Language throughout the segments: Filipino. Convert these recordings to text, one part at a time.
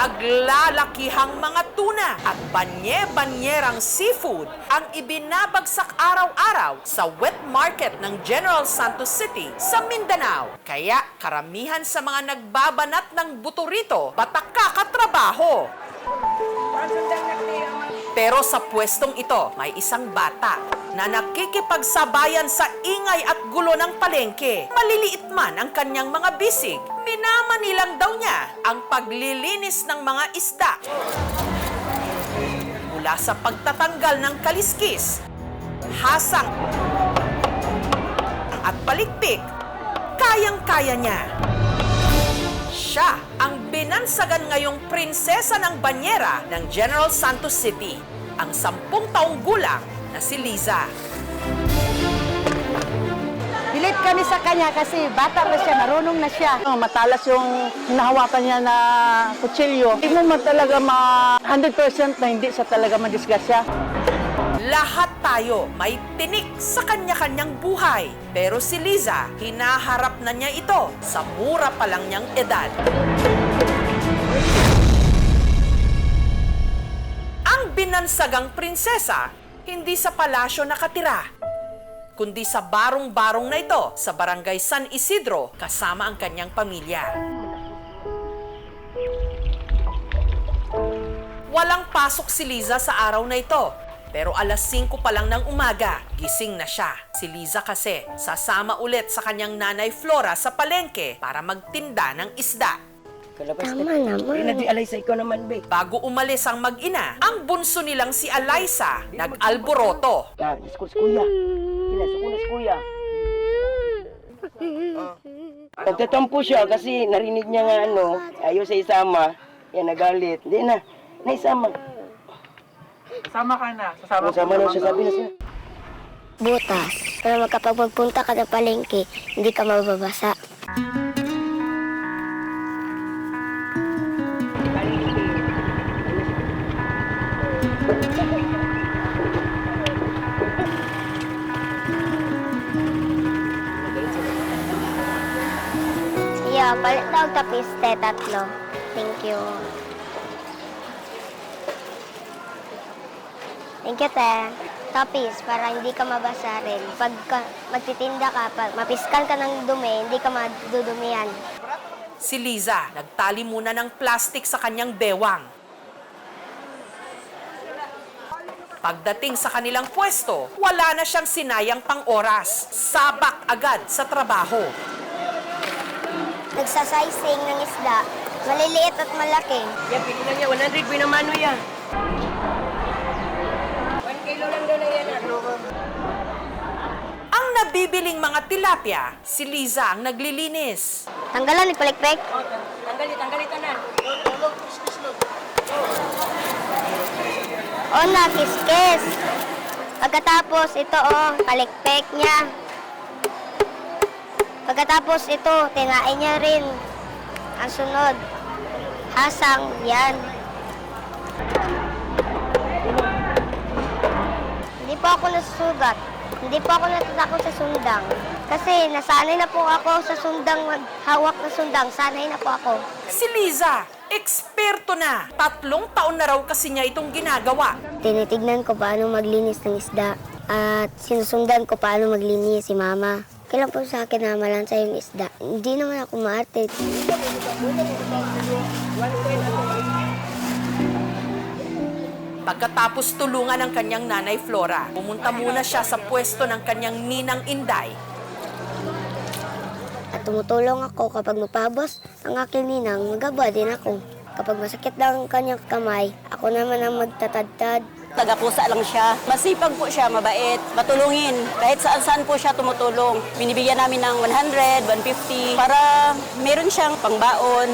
Naglalakihang mga tuna at banye-banyerang seafood ang ibinabagsak araw-araw sa wet market ng General Santos City sa Mindanao. Kaya karamihan sa mga nagbabanat ng buto rito, batak kakatrabaho. Pero sa pwestong ito, may isang bata na nakikipagsabayan sa ingay at gulo ng palengke. Maliliit man ang kanyang mga bisig, minamanilang daw niya ang paglilinis ng mga isda. Mula sa pagtatanggal ng kaliskis, hasang at palikpik, kayang-kaya niya. Siya ang binansagan ngayong prinsesa ng banyera ng General Santos City, ang 10 taong gulang na si Liza. Pilit kami sa kanya kasi bata pa siya, marunong na siya. Matalas yung hinahawakan niya na kutsilyo. Hindi mo talaga 100% na hindi siya talaga madisgrasya. Lahat tayo may tinik sa kanya-kanyang buhay. Pero si Liza, hinaharap na niya ito sa mura pa lang niyang edad. Ang binansagang prinsesa, hindi sa palasyo nakatira, kundi sa barong-barong na ito sa Barangay San Isidro kasama ang kanyang pamilya. Walang pasok si Liza sa araw na ito. Pero alas 5 pa lang ng umaga, gising na siya. Si Liza kasi sasama ulit sa kanyang nanay Flora sa palengke para magtinda ng isda. Tama naman. Alaysa, ikaw naman, be. Bago umalis ang mag-ina, ang bunso nilang si Alaysa nag-alboroto. Discourse kuya. Kinasukunas kuya. Nagtatampo siya kasi narinig niya nga ayaw sa isama. Yan, nagalit. Hindi na, naisama. Sama ka na. Sasama Sama na siya, sabi na siya. Butas. Para magkapagpunta ka ng palengke, hindi ka mababasa. Yeah, palit daw tapis, 3. Thank you. Thank you, te. Tapis, para hindi ka mabasa rin. Pag magtitinda ka, pag mapiskan ka ng dumi, hindi ka madudumihan. Si Liza nagtali muna ng plastik sa kanyang bewang. Pagdating sa kanilang pwesto, wala na siyang sinayang pang oras. Sabak agad sa trabaho. Nagsasizing ng isda, maliliit at malaki. Yan, pili lang yan. 100 binamano yan. 1 kilo lang doon na yan. Ang nabibiling mga tilapia, si Liza ang naglilinis. Tanggalan, nagpalikpik. Tanggalit na. O na, kiskis. Pagkatapos, ito palikpik niya. Pagkatapos ito, tinain niya rin. Ang sunod, hasang, yan. Hindi po ako nasusugat. Hindi po ako natatakot sa sundang. Kasi nasanay na po ako sa sundang, maghawak na sundang. Sanay na po ako. Si Liza, eksperto na. 3 taon na raw kasi niya itong ginagawa. Tinitignan ko paano maglinis ng isda. At sinusundan ko paano maglinis si mama. Kailan po sa akin na malansa yung isda. Hindi naman ako maarte. Pagkatapos tulungan ng kanyang nanay Flora, pumunta muna siya sa pwesto ng kanyang ninang Inday. At tumutulong ako kapag mapabos ang aking ninang, magaba din ako. Kapag masakit lang ang kanyang kamay, ako naman ang magtatadtad. Taga-pusa lang siya. Masipag po siya, mabait, matulungin. Kahit saan-saan po siya tumutulong. Binibigyan namin ng 100, 150 para meron siyang pangbaon.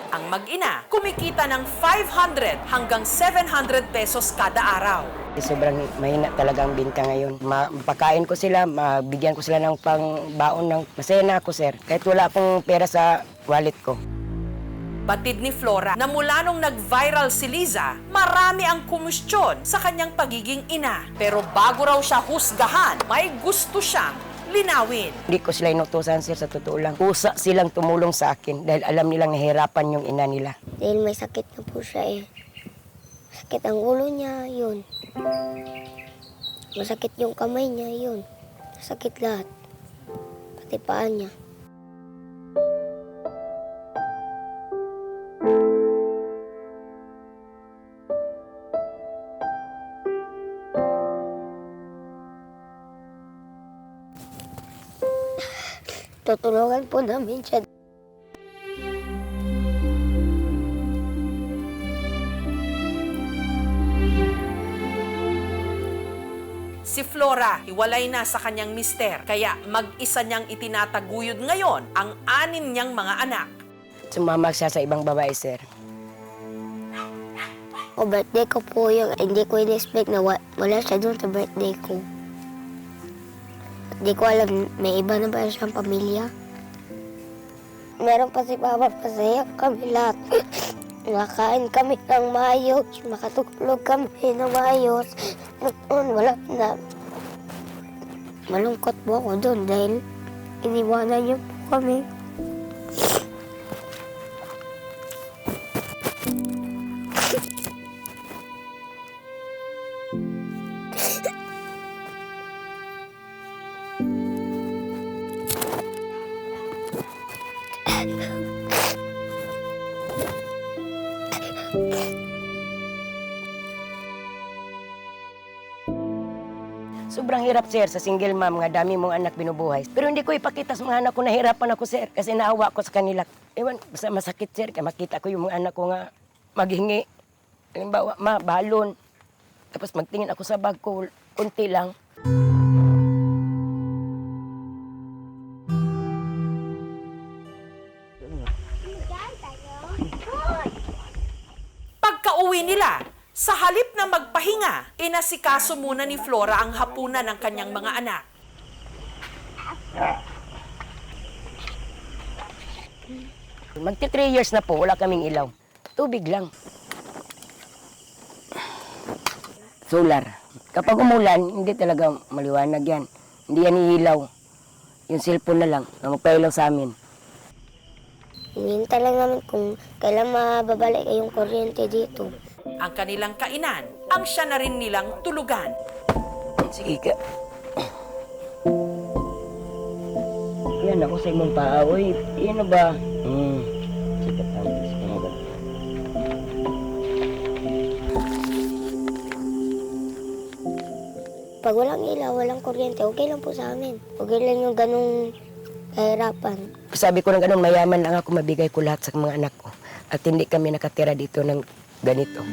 Ang mag-ina, kumikita ng 500 hanggang 700 pesos kada araw. Sobrang mahina talaga ang binta ngayon. Mapakain ko sila, mabigyan ko sila ng pangbaon ng masaya na ako, sir. Kahit wala akong pera sa wallet ko. Batid ni Flora na mula nung nag-viral si Liza, marami ang kumustyon sa kanyang pagiging ina. Pero bago raw siya husgahan, may gusto siyang linawin. Hindi ko sila inutusan, sir, sa totoo lang. Kusa silang tumulong sa akin dahil alam nilang nahihirapan yung ina nila. Dahil may sakit na po siya eh. Sakit ang ulo niya, yun. Masakit yung kamay niya, yun. Sakit lahat. Pati paa niya. Tutulungan po namin siya. Si Flora, hiwalay na sa kanyang mister, kaya mag-isa niyang itinataguyod ngayon ang 6 niyang mga anak. Sumama siya sa ibang babae, sir. O birthday ko po yung hindi ko in-expect na wala siya doon sa birthday ko. Hindi ko alam, may iba na ba siyang pamilya? Meron pa si Papa, pasaya kami lahat. Nakain kami ng maayos, makatulog kami ng maayos. Noon, wala na. Malungkot po ako doon dahil iniwanan niyo po kami. Sobrang hirap, sir, sa single mom, nga dami mong anak binubuhay. Pero hindi ko ipakita sa mga anak ko, nahirapan ako, sir, kasi naawa ko sa kanila. Ewan, basta masakit, sir, kaya makita ko yung mga anak ko nga maghingi. Halimbawa, balon. Tapos magtingin ako sa bag ko, kunti lang. Pagka-uwi nila, sa halip na magpahinga, inasikaso muna ni Flora ang hapunan ng kanyang mga anak. Magti 3 years na po, wala kaming ilaw. Tubig lang. Solar. Kapag umulan, hindi talaga maliwanag yan. Hindi yan iilaw. Yung cellphone na lang, na magpailaw sa amin. Hinihintay lang namin kung kailan mababalik yung kuryente dito. Ang kanilang kainan, ang siya na rin nilang tulugan. Sige ka. Yan ako sa imong paaoy. Yan na ba? Sige ka. Pag walang ilaw, walang kuryente, okay lang po sa amin. Okay lang yung ganung kahirapan. Sabi ko ng ganun, mayaman lang ako, mabigay ko lahat sa mga anak ko. At hindi kami nakatira dito ng ganito.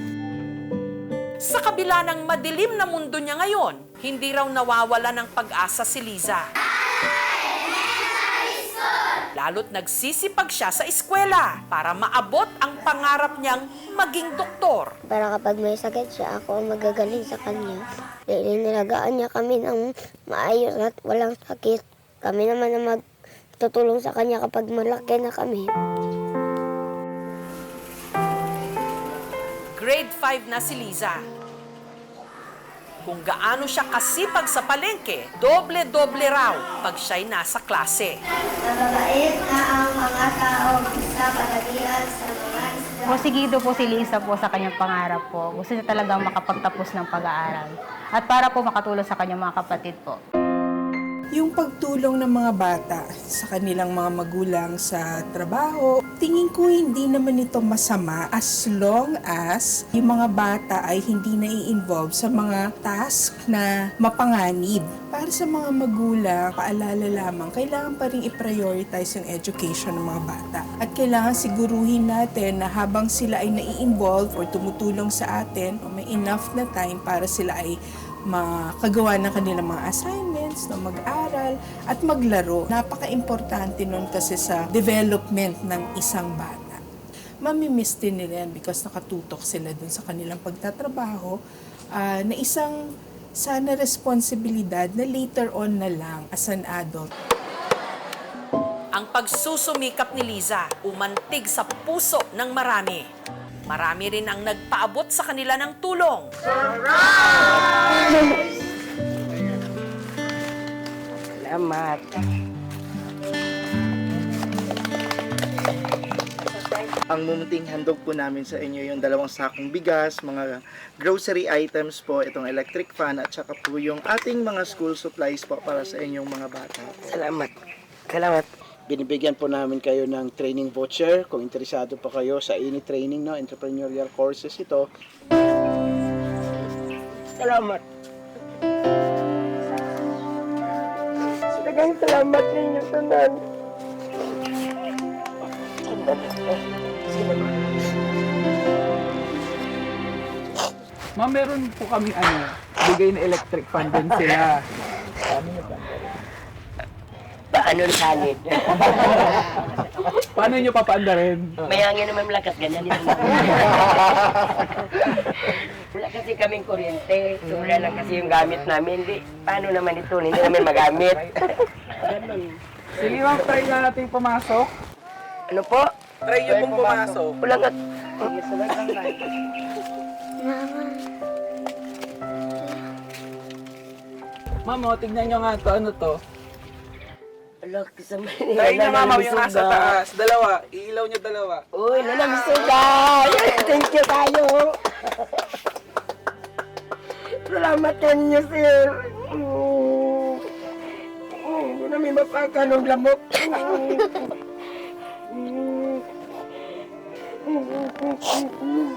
Sa kabila ng madilim na mundo niya ngayon, hindi raw nawawala ng pag-asa si Liza. Lalo't nagsisipag siya sa eskwela para maabot ang pangarap niyang maging doktor. Para kapag may sakit siya, ako ang magagaling sa kanya. Dahil nilagaan niya kami ng maayos at walang sakit. Kami naman ang magtutulong sa kanya kapag malaki na kami. Grade 5 na si Liza. Kung gaano siya kasipag sa palengke, doble-doble raw pag siya'y nasa klase. Mababait na ang mga tao sa palagian sa mga isla. Porsigido po si Lisa po sa kanyang pangarap po. Gusto niya talagang makapagtapos ng pag-aaral. At para po makatulong sa kanyang mga kapatid po. Yung pagtulong ng mga bata sa kanilang mga magulang sa trabaho, tingin ko hindi naman ito masama as long as yung mga bata ay hindi na-involve sa mga task na mapanganib. Para sa mga magulang, paalala lamang, kailangan pa rin i-prioritize yung education ng mga bata. At kailangan siguruhin natin na habang sila ay nai-involve or tumutulong sa atin, may enough na time para sila ay makagawa ng kanilang mga assignments, na mag-aral at maglaro. Napaka-importante nun kasi sa development ng isang bata. Mamimiss din nila yan because nakatutok sila dun sa kanilang pagtatrabaho na isang sana responsibilidad na later on na lang as an adult. Ang pagsusumikap ni Liza umantig sa puso ng marami. Marami rin ang nagpaabot sa kanila ng tulong. Salamat. Ang mumunting handog po namin sa inyo yung 2 sakong bigas, mga grocery items po, itong electric fan at saka po yung ating mga school supplies po para sa inyong mga bata. Salamat. Salamat. Binibigyan po namin kayo ng training voucher kung interesado pa kayo sa ini training, no, entrepreneurial courses ito. Salamat. Daghang salamat ninyo tanan. Ma'am, meron po kami bigay na electric fan din sila. Paano sanit? Paano nyo papaanda rin? May hangin naman lakas, ganyan din. Wala kasi kaming kuryente. Sobra lang kasi yung gamit namin. Di, paano naman ito? Hindi namin magamit. Sige ma'am, try na natin pumasok. Ano po? Try nyo pong pumasok. Wala nga. Ma'am, tignan nyo nga to. Ano to? Wala, kasama. Try nyo ma'am, yung nasa taas. Dalawa. Iilaw nyo dalawa. Uy, nanamisuga! Thank you tayo! Salamat kanyo, sir! Hindi namin mapakanog lamok.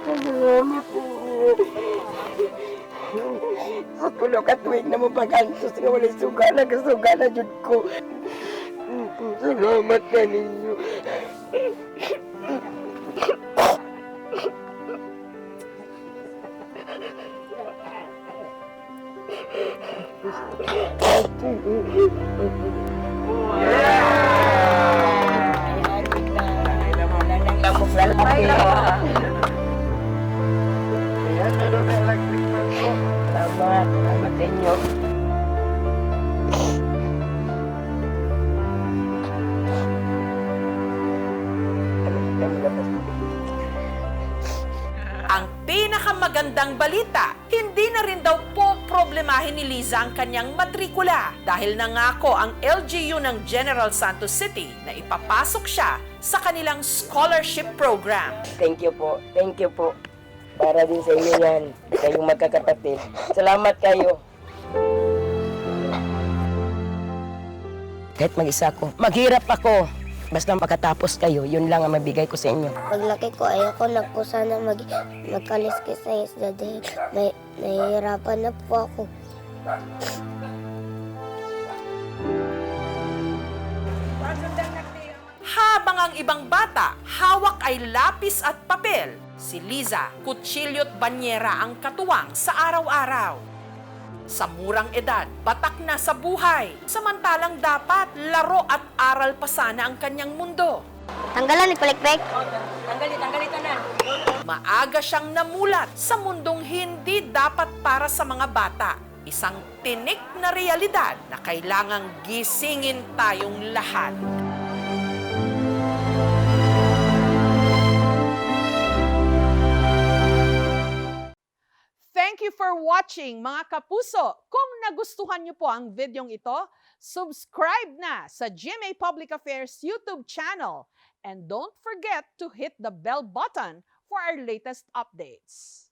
Salamat po. Sa tulo ka tuwing na mo pag-antos nga wala suga na kasuga na dyan ko. Salamat ka ninyo. Lamok lalaki. Salamat. Salamat sa inyo. Ang pinakamagandang balita, hindi na rin daw po problemahin ni Liza ang kanyang matrikula dahil nangako ang LGU ng General Santos City na ipapasok siya sa kanilang scholarship program. Thank you po. Thank you po. Para din sa inyo yan. Kayong magkakapatid. Salamat kayo. Kahit mag-isa ako, maghirap ako. Basta makatapos kayo, yun lang ang mabigay ko sa inyo. Paglaki ko, ayoko na po sana magkaliskis sa isda dahil nahihirapan na po ako. Habang ang ibang bata, hawak ay lapis at papel, si Liza, kutsilyo't banyera ang katuwang sa araw-araw. Sa murang edad, batak na sa buhay, samantalang dapat laro at aral pa sana ang kanyang mundo. Tanggalan ni Palikpik. Tanggalit na. Maaga siyang namulat sa mundong hindi dapat para sa mga bata. Isang tinik na realidad na kailangang gisingin tayong lahat. Thank you for watching, mga kapuso. Kung nagustuhan niyo po ang videong ito, subscribe na sa GMA Public Affairs YouTube channel. And don't forget to hit the bell button for our latest updates.